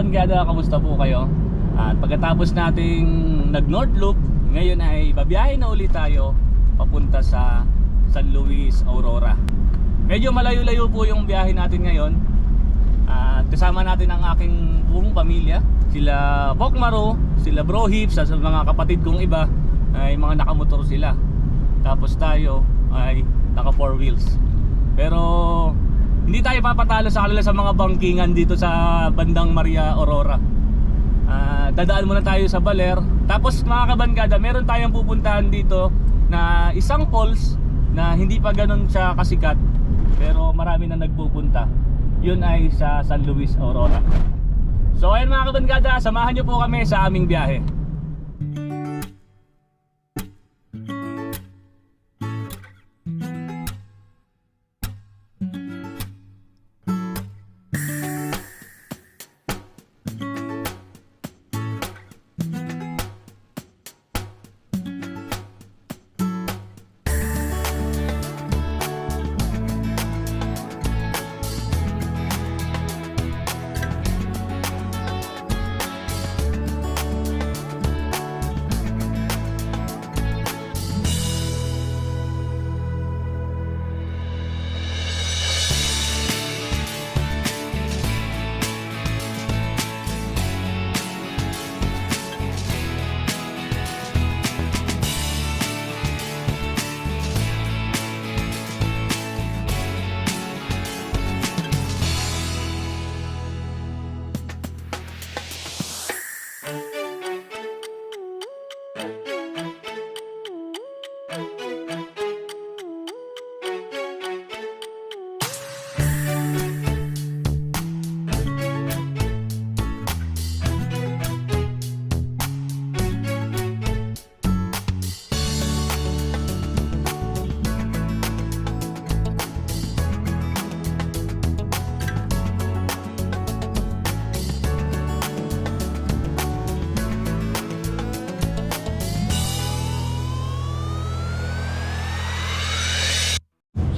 kabarkada, kamusta po kayo? At pagkatapos nating nag-North Loop, ngayon ay babiyahe na ulit tayo papunta sa San Luis, Aurora. Medyo malayo-layo po yung biyahe natin ngayon. At kasama natin ang aking buong pamilya. Sila Bokmaro, sila Bro Hips, at sa mga kapatid kong iba ay mga nakamotor sila. Tapos tayo ay naka 4 wheels. Pero hindi tayo papatalo sa kanila sa mga bangkingan dito sa bandang Maria Aurora. Dadaan muna tayo sa Baler. Tapos mga kabarkada, meron tayong pupuntahan dito na isang falls na hindi pa ganun siya kasikat, pero marami na nagpupunta. Yun ay sa San Luis, Aurora. So ayun mga kabarkada, samahan nyo po kami sa aming biyahe.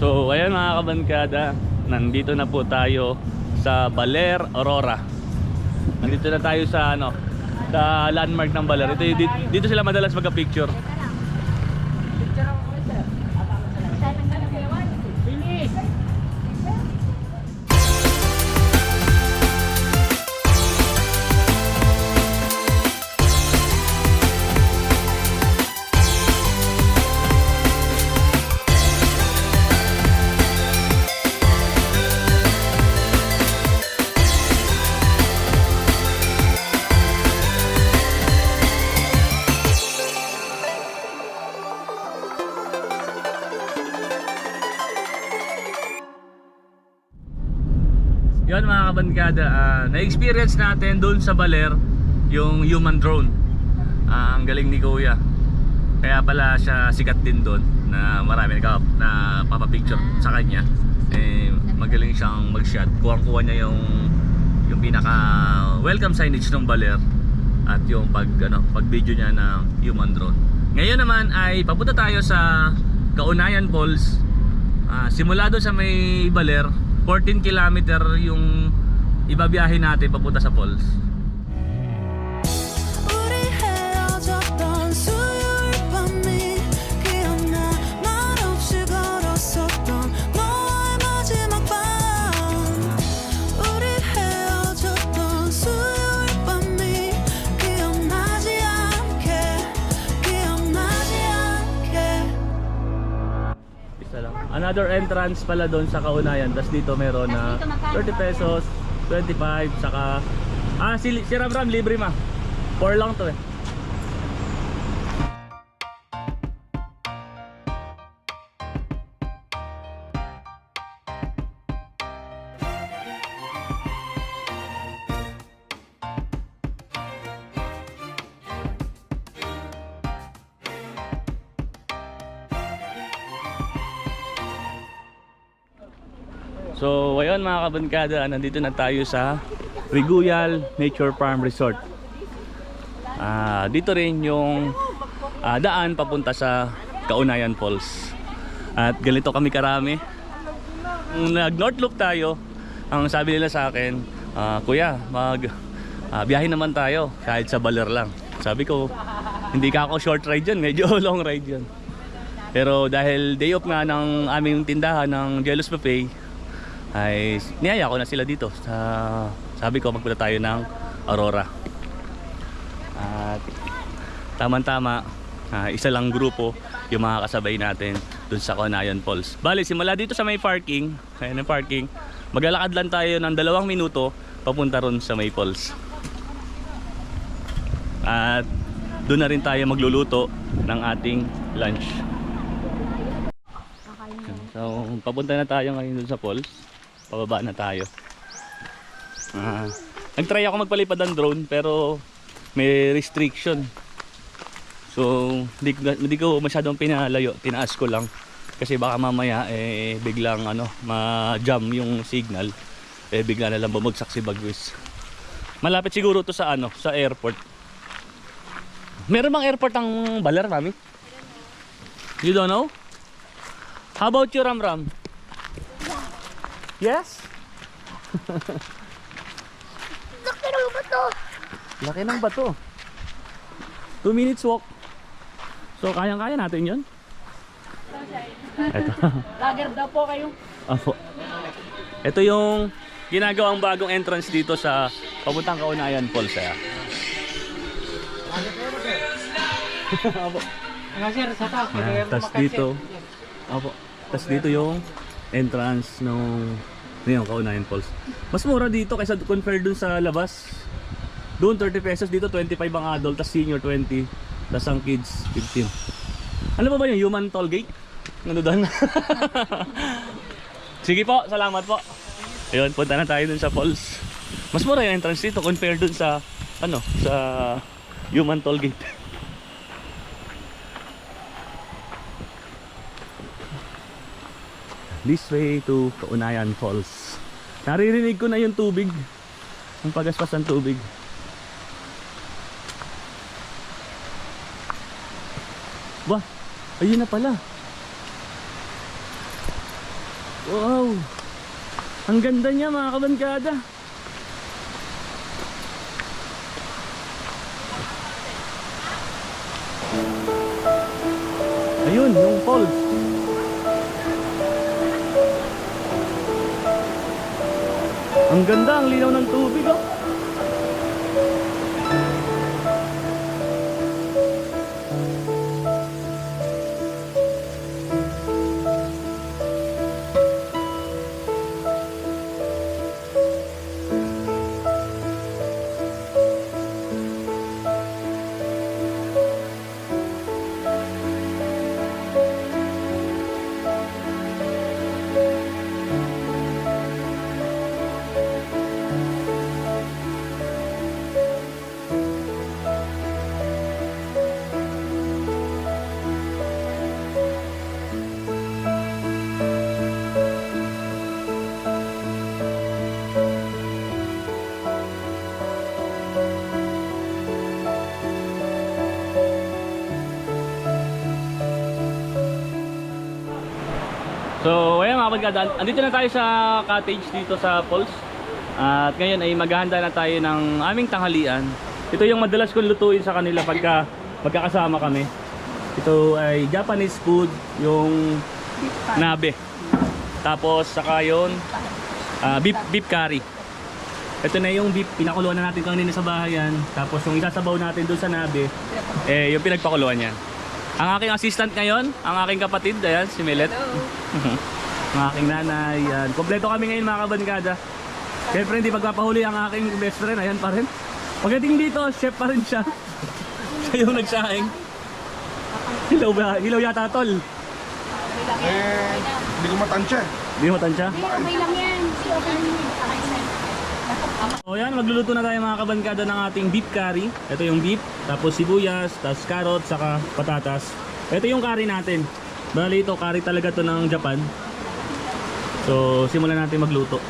So ayan mga kabarkada, nandito na po tayo sa Baler, Aurora. Nandito na tayo sa sa landmark ng Baler. Dito sila madalas magka-picture. Yun mga kabarkada, na-experience natin doon sa Baler yung human drone. Ang galing ni Kuya. Kaya pala siya sikat din doon, na marami na papapicture sa kanya. Magaling siyang mag-shot. Kuha niya yung pinaka welcome signage ng Baler at yung pag video niya ng human drone. Ngayon naman ay papunta tayo sa Kaunayan Falls. Simula doon sa may Baler, 14 kilometer yung ibabiyahe natin papunta sa falls. Another entrance pala doon sa Kaunayan. Tapos dito meron na 30 pesos, 25, saka si Ram libre ma. 4 lang to eh. So ayun mga kabarkada, nandito na tayo sa Riguyal Nature Farm Resort. Dito rin yung daan papunta sa Kaunayan Falls. At ganito kami karami. Nag North Loop tayo. Ang sabi nila sa akin, Kuya, biyahe naman tayo kahit sa Baler lang. Sabi ko, hindi ka ako short ride dyan, medyo long ride dyan. Pero dahil day off nga ng aming tindahan ng Jealous Buffet, ay niyaya ko na sila dito. Sabi ko, magpunta tayo ng Aurora. At tama-tama, isa lang grupo yung mga kasabay natin dun sa Conayan Falls. Bali, simula dito sa may parking, ayan ang parking, maglalakad lang tayo ng 2 minuto papunta ron sa may falls. At doon na rin tayo magluluto ng ating lunch. So, papunta na tayo ngayon dun sa falls. Pababa na tayo. Nag-try ako magpalipad ng drone pero may restriction. So, hindi ko masyadong pinalayo, tinaas ko lang kasi baka mamaya biglang ma-jam yung signal, bigla na lang bumagsak si Bagwis. Malapit siguro to sa sa airport. Meron bang airport ang Baler, Mami? You don't know? How about you, Ramram? Yes? Laki ng bato. Laki ng bato. 2 minutes walk. So, kayang-kaya natin yun. Ito. Lager daw po kayo. Apo. Ito yung ginagawang bagong entrance dito sa papuntang Conayan Falls. Apo. Tapos dito. Apo. Tapos dito yung entrance ng Conayan Falls. Mas mura dito kaysa compare dun sa labas. Doon 30 pesos, dito 25 ang adult, tas senior 20, tas ang kids 15. Ano ba yung human toll gate? Nandoon. Sige po, salamat po. Ayun, punta na tayo dun sa falls. Mas mura yung entrance dito compare dun sa sa human toll gate. This way to Conayan Falls. Naririnig ko na yung tubig. Ang pagaspas ng tubig. Wah, ayun na pala. Wow. Ang ganda niya mga kabankada. Ayun, yung falls. Ang ganda, ang linaw ng tubig, oh. So, ayan mga kabagkada, andito na tayo sa cottage dito sa falls. At ngayon ay maghahanda na tayo ng aming tanghalian. Ito yung madalas kong lutuin sa kanila pagka magkakasama kami. Ito ay Japanese food, yung nabe. Tapos saka yun, beef curry. Ito na yung beef, pinakuluan na natin kanina sa bahayan. Tapos yung isasabaw natin doon sa nabe, yung pinagpakuluan yan. Ang aking assistant ngayon, ang aking kapatid, ayan, si Millet. Ang aking nanay, yan. Kompleto kami ngayon mga kabankada. Siyempre hindi pagpapahuli ang aking best friend, ayan pa rin. Pagdating dito, chef pa rin siya. Siya yung nagsaing. Hilaw yata tol. Hindi ko matansya. Hindi mo tansya? Okay lang yan. O yan, magluluto na tayo mga kabankada ng ating beef curry. Ito yung beef, tapos sibuyas, tapos carrot, saka patatas. Ito yung curry natin. Bali ito, curry talaga to ng Japan. So, simulan natin magluto.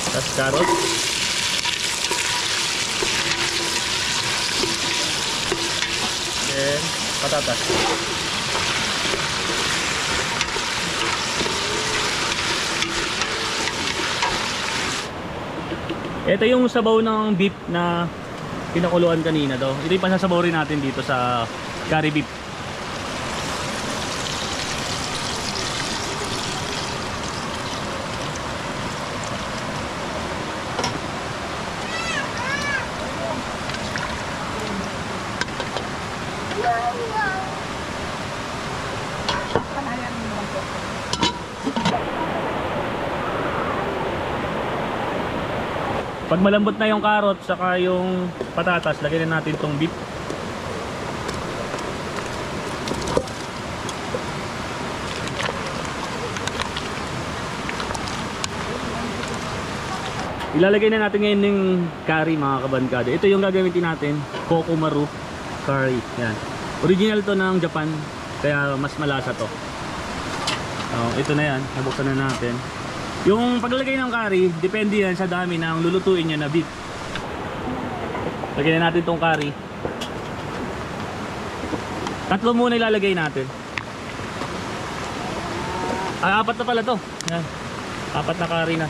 Tapos carrot. patatas. Ito yung sabaw ng beef na pinakuluan kanina daw. Ito yung pasasabaw rin natin dito sa curry beef. Pag malambot na yung carrot saka yung patatas, lagyan na natin tong beef. Ilalagay na natin ngayon yung curry mga kabankada. Ito yung gagamitin natin, Kokomaru curry. Yan. Original to ng Japan, kaya mas malasa to. Ito na yan, nabuksan na natin. Yung paglalagay ng curry, depende yan sa dami ng lulutuin nyo na beef. Lagyan na natin tong curry. Tatlo muna ilalagay natin. Apat na pala to. Yan. Apat na curry na.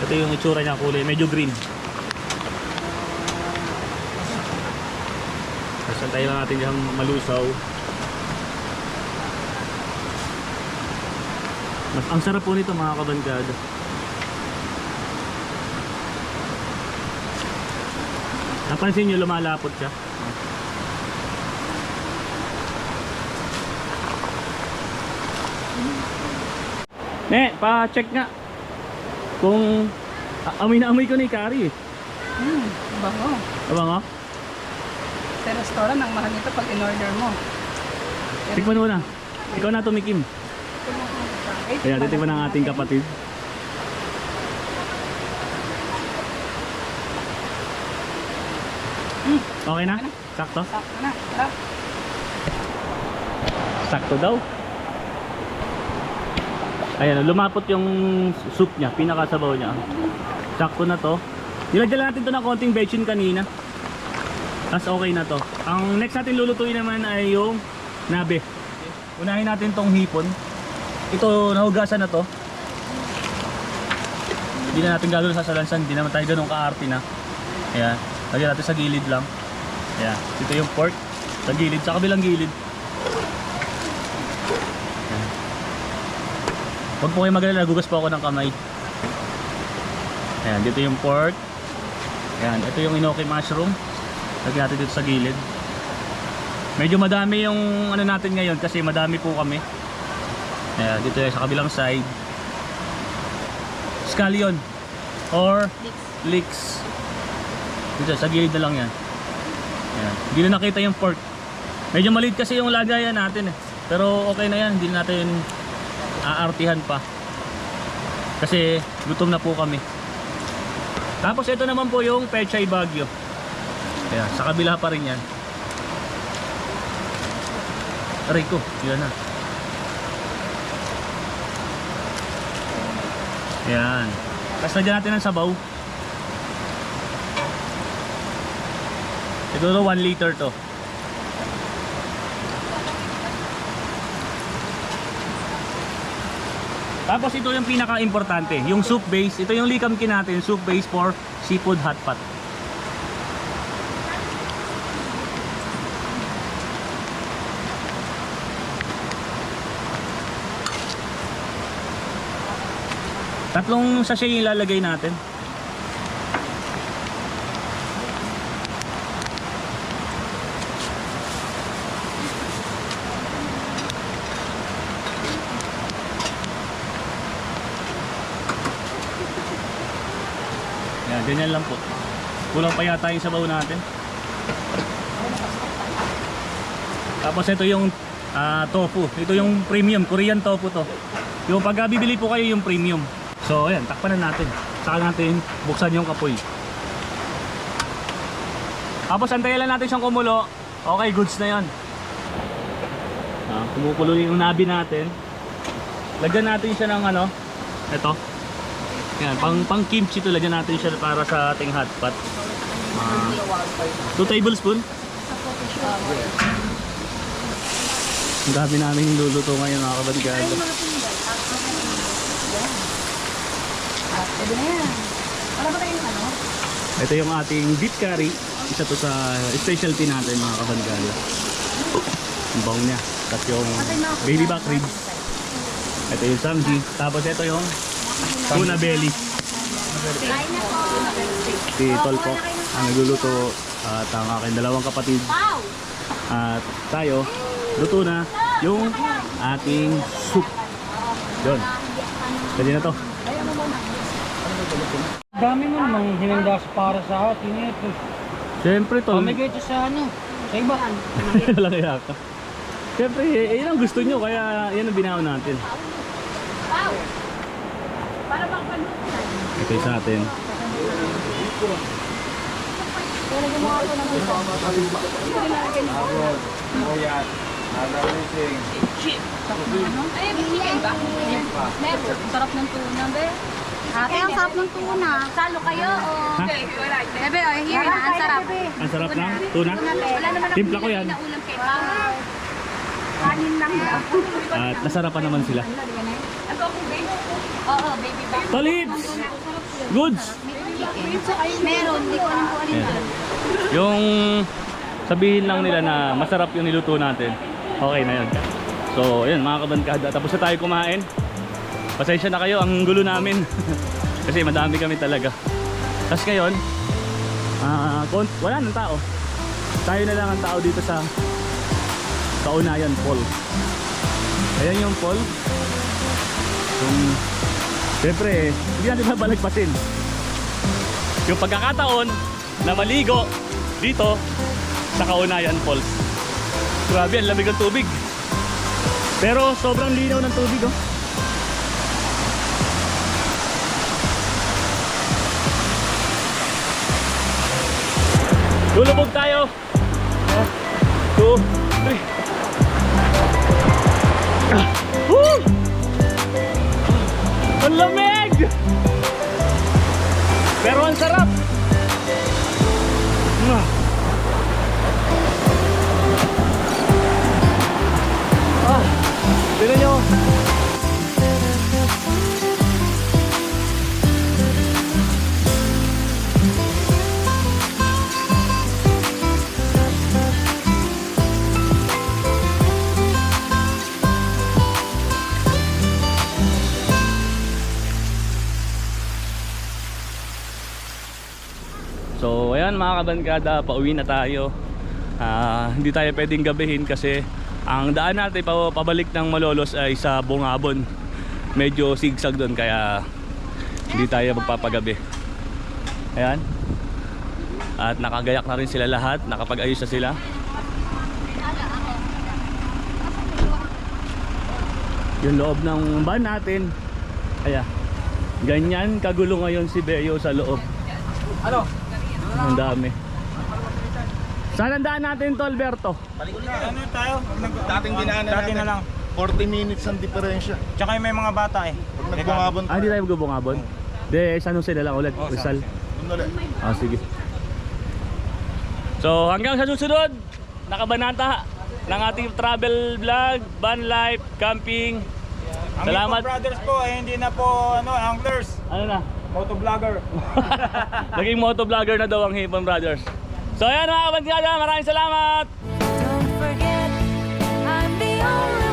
Ito yung itsura niya, kulay medyo green. Sasantayin lang natin yung malusaw. Ang sarap po nito mga kabankada. Napansin nyo, lumalapot siya. Ne, pa-check nga kung amoy na amoy ko na yung curry eh. Bango. Abango? Sa restaurant, ang mahal nito pag in-order mo. Tikman mo na. Ikaw na tumikim. Kaya titikman ng ating kapatid. Okay na? Sakto? Sakto na. Sarap. Sakto daw. Ayan, lumapot yung soup niya, pinakasabaw niya. Sakto na to. Nilagyan natin to ng konting bechin kanina. Tapos okay na to. Ang next natin lulutuin naman ay yung nabe. Unahin natin tong hipon. Ito, nahugasan na to. Hindi na natin gagawin sa salansan. Hindi naman tayo ganun kaarte na. Ayan, lagyan natin sa gilid lang. Ayan, ito yung pork. Sa gilid, sa kabilang gilid. Huwag po kayo magalala, nagugas po ako ng kamay. Ayan, dito yung pork. Ayan, ito yung inoki mushroom. Lagyan natin dito sa gilid. Medyo madami yung ano natin ngayon kasi madami po kami. Ayan, dito yung sa kabilang side. Scallion or leeks. Dito, sa gilid na lang yan. Ayan, hindi na nakita yung pork. Medyo maliit kasi yung lagayan natin eh. Pero okay na yan, hindi natin aartihan pa kasi gutom na po kami. Tapos ito naman po yung pechay bagyo. Ayan, sa kabila pa rin yan. Aray ko, yan na. Ayan, tapos lagyan natin ng sabaw. Ito 1 liter to. Tapos ito yung pinaka-importante, yung soup base. Ito yung likamkin natin, soup base for seafood hot pot. Tatlong sachet yung ilalagay natin. Yan, ganyan lang po. Kulang pa yata yung sabaw natin. Tapos ito yung tofu. Ito yung premium, Korean tofu to. Yung pag bibili po kayo yung premium. So ayan, takpan na natin. Saka natin buksan yung kapoy. Tapos antayin lang natin siyang kumulo. Okay, goods na yan. Kumukulo yung nabi natin. Lagyan natin siya ng ano, ito. Yan, pang kimchi to, lagyan natin siya para sa ating hot pot. 2 tablespoon. Ang dami namin luluto ngayon mga kabarkada. Pwede na yan. Wala ba kayong ano? Ito yung ating beef curry. Isa to sa specialty natin mga kabarkada. Ang bango niya. Tapos yung baby back ribs. Ito yung samji. Tapos ito yung tuna belly. Si Tolpo ang nagluluto at ang aking dalawang kapatid. At tayo, luto na yung ating soup. Yun. Pwede na to. Dami mo namang hinandas para sa atin ito. Siyempre tol. Pamigay ito sa ano, sa iba. Wala kaya ka. Siyempre, yun ang gusto nyo. Kaya yan ang binaon natin. Ito yung sa atin. Sarap ng tuna, be. Ate, ang sarap ng tuna. Salo kayo, o... Ha? Bebe, o, here na, ang sarap. Ang sarap na? Tuna? Wala naman Timpla ko yan. na ulam kay Pao. Kanin lang daw. At nasarapan naman sila. Oo, baby back. Tolips! Goods! Meron, hindi ko alam kung alin Ayan. doon. Yung sabihin lang nila na masarap yung niluto natin. Okay na yun. So, ayun mga kabarkada. Tapos na tayo kumain. Pasensya na kayo, ang gulo namin. Kasi madami kami talaga. Tapos ngayon, wala nang tao. Tayo na lang ang tao dito sa Kaunayan Fall. Ayan yung fall. Siyempre, hindi natin mabalagpasin yung pagkakataon na maligo dito sa Kaunayan Falls. Grabe, ang lamig ng tubig. Pero sobrang linaw ng tubig, oh. Lulubog tayo. 2, 3. Woo! Ang lamig! Pero ang sarap. Tignan nyo. So ayan mga kabarkada, pauwi na tayo. Hindi tayo pwedeng gabihin kasi ang daan natin pabalik ng Malolos ay sa Bungabon. Medyo sigsag doon kaya hindi tayo magpapagabi. Ayan. At nakagayak na rin sila lahat, nakapag-ayos na sila. Yung loob ng van natin. Ayan. Ganyan kagulo ngayon si Beo sa loob. Ano? Ang dami. Saan ang daan natin to, Alberto? Ano tayo? Dating dinaanan Dati natin. na lang. 40 minutes ang diferensya. Tsaka yung may mga bata eh. Pag nagbungabon Hindi tayo magbubungabon? Hindi, San Jose na lang ulit. Oh, Rizal. doon ulit. Sige. So hanggang sa susunod, nakabanata ng ating travel vlog, van life, camping. Ang Salamat. Hippo Brothers po eh, hindi na po anglers. Ano na? Motovlogger. Naging motovlogger na daw ang Hipon Brothers. So ayan mga kabarkada, maraming salamat! Don't forget, I'm the only